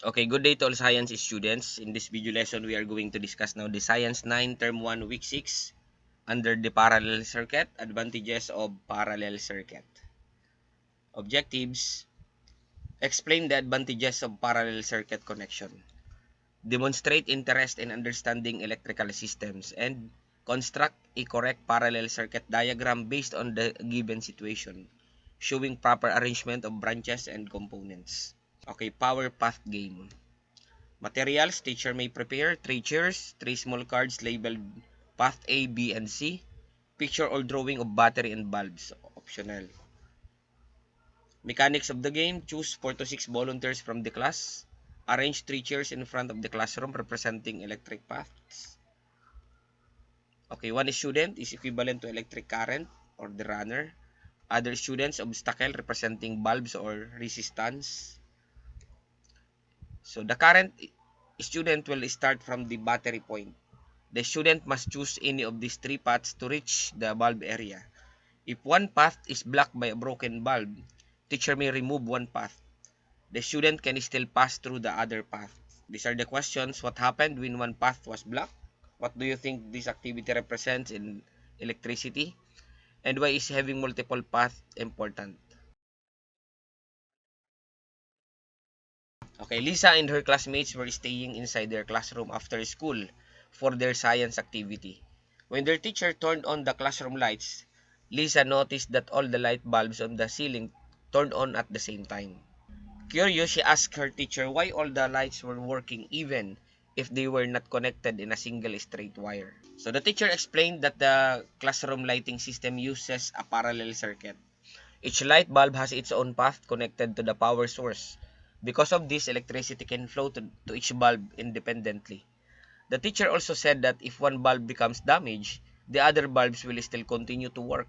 Okay, good day to all science students. In this video lesson, we are going to discuss now the Science 9 Term 1 Week 6 under the parallel circuit, advantages of parallel circuit. Objectives: explain the advantages of parallel circuit connection, demonstrate interest in understanding electrical systems, and construct a correct parallel circuit diagram based on the given situation, showing proper arrangement of branches and components. Okay, power path game. Materials: teacher may prepare 3 chairs, 3 small cards labeled path A, B, and C. Picture or drawing of battery and bulbs, optional. Mechanics of the game: choose 4 to 6 volunteers from the class. Arrange 3 chairs in front of the classroom representing electric paths. Okay, one student is equivalent to electric current or the runner. Other students, obstacle representing bulbs or resistance. So the current student will start from the battery point. The student must choose any of these 3 paths to reach the bulb area. If one path is blocked by a broken bulb, teacher may remove one path. The student can still pass through the other path. These are the questions. What happened when one path was blocked? What do you think this activity represents in electricity? And why is having multiple paths important? Okay, Lisa and her classmates were staying inside their classroom after school for their science activity. When their teacher turned on the classroom lights, Lisa noticed that all the light bulbs on the ceiling turned on at the same time. Curious, she asked her teacher why all the lights were working even if they were not connected in a single straight wire. So the teacher explained that the classroom lighting system uses a parallel circuit. Each light bulb has its own path connected to the power source. Because of this, electricity can flow to each bulb independently. The teacher also said that if one bulb becomes damaged, the other bulbs will still continue to work,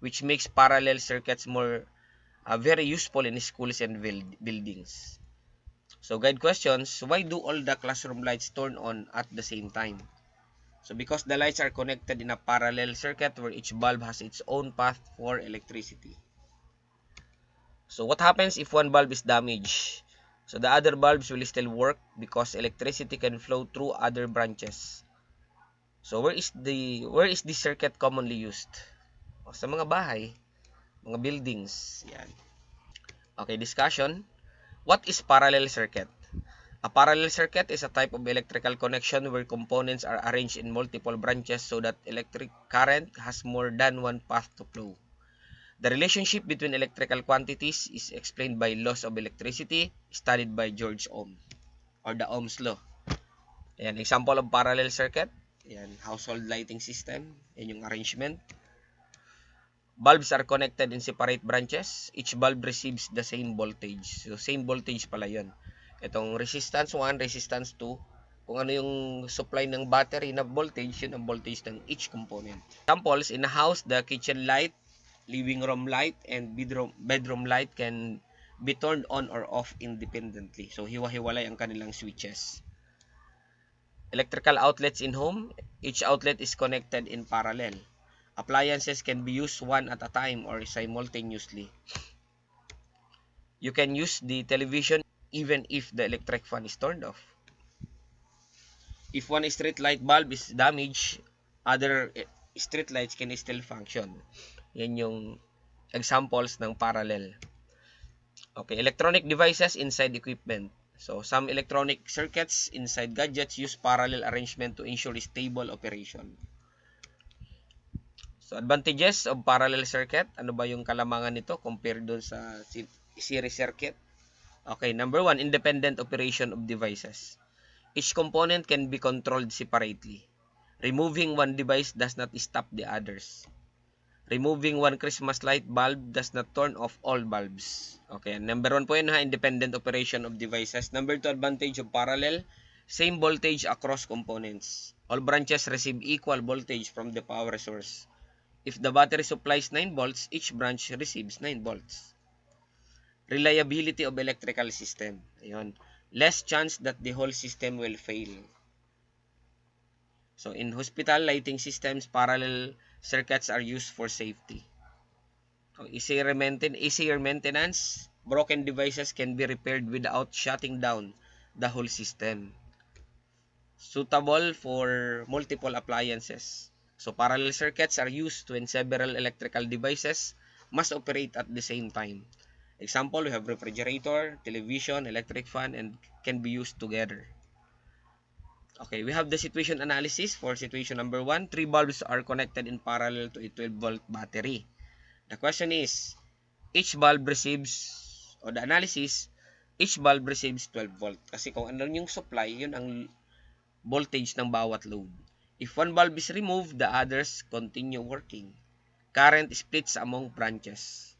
which makes parallel circuits more very useful in schools and buildings. So guide questions: why do all the classroom lights turn on at the same time? So because the lights are connected in a parallel circuit where each bulb has its own path for electricity. So what happens if one bulb is damaged? So the other bulbs will still work because electricity can flow through other branches. So where is this circuit commonly used? Sa mga bahay, mga buildings, yan. Okay, discussion. What is parallel circuit? A parallel circuit is a type of electrical connection where components are arranged in multiple branches so that electric current has more than one path to flow. The relationship between electrical quantities is explained by laws of electricity studied by George Ohm or the Ohm's law. Ayan, example of parallel circuit. Ayan, household lighting system. Ayan yung arrangement. Bulbs are connected in separate branches. Each bulb receives the same voltage. So, same voltage pala yun. Itong resistance 1, resistance 2. Kung ano yung supply ng battery na voltage, yun ang voltage ng each component. Examples, in a house, the kitchen light, living room light, and bedroom light can be turned on or off independently. So, hiwa-hiwalay ang kanilang switches. Electrical outlets in home, each outlet is connected in parallel. Appliances can be used one at a time or simultaneously. You can use the television even if the electric fan is turned off. If one street light bulb is damaged, other street lights can still function. Yan yung examples ng parallel. Okay, electronic devices inside equipment. So, some electronic circuits inside gadgets use parallel arrangement to ensure stable operation. So, advantages of parallel circuit. Ano ba yung kalamangan nito compared doon sa series circuit? Okay, number 1, independent operation of devices. Each component can be controlled separately. Removing one device does not stop the others. Removing one Christmas light bulb does not turn off all bulbs. Okay, number 1 po yun ha, independent operation of devices. Number 2, advantage of parallel, same voltage across components. All branches receive equal voltage from the power source. If the battery supplies 9 volts, each branch receives 9 volts. Reliability of electrical system. Ayun. Less chance that the whole system will fail. So, in hospital lighting systems, parallel circuits are used for safety. So, easier maintenance. Broken devices can be repaired without shutting down the whole system. Suitable for multiple appliances. So parallel circuits are used when several electrical devices must operate at the same time. Example, we have refrigerator, television, electric fan, and can be used together. Okay, we have the situation analysis for situation number 1. 3 bulbs are connected in parallel to a 12-volt battery. The question is, each bulb receives, o the analysis, each bulb receives 12 volt. Kasi kung ano yung supply, yun ang voltage ng bawat load. If one bulb is removed, the others continue working. Current splits among branches.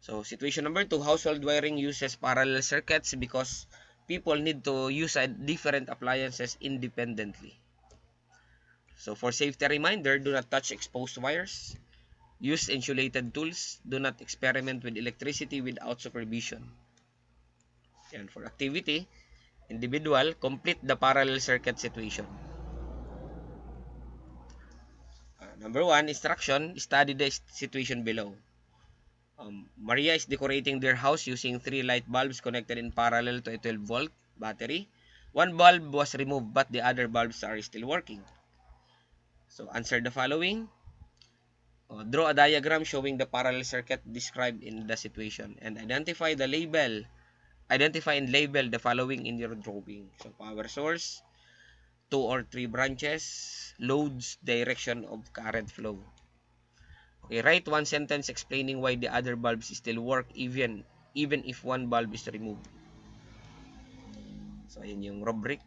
So, situation number 2, household wiring uses parallel circuits because people need to use different appliances independently. So, for safety reminder, do not touch exposed wires. Use insulated tools. Do not experiment with electricity without supervision. And for activity, individual, complete the parallel circuit situation. Number 1, instruction, study the situation below. Maria is decorating their house using 3 light bulbs connected in parallel to a 12-volt battery. One bulb was removed but the other bulbs are still working. So answer the following. Draw a diagram showing the parallel circuit described in the situation and identify and label the following in your drawing. So power source, 2 or 3 branches, loads, direction of current flow. Okay, write one sentence explaining why the other bulbs still work even if one bulb is removed. So, ayun yung rubric.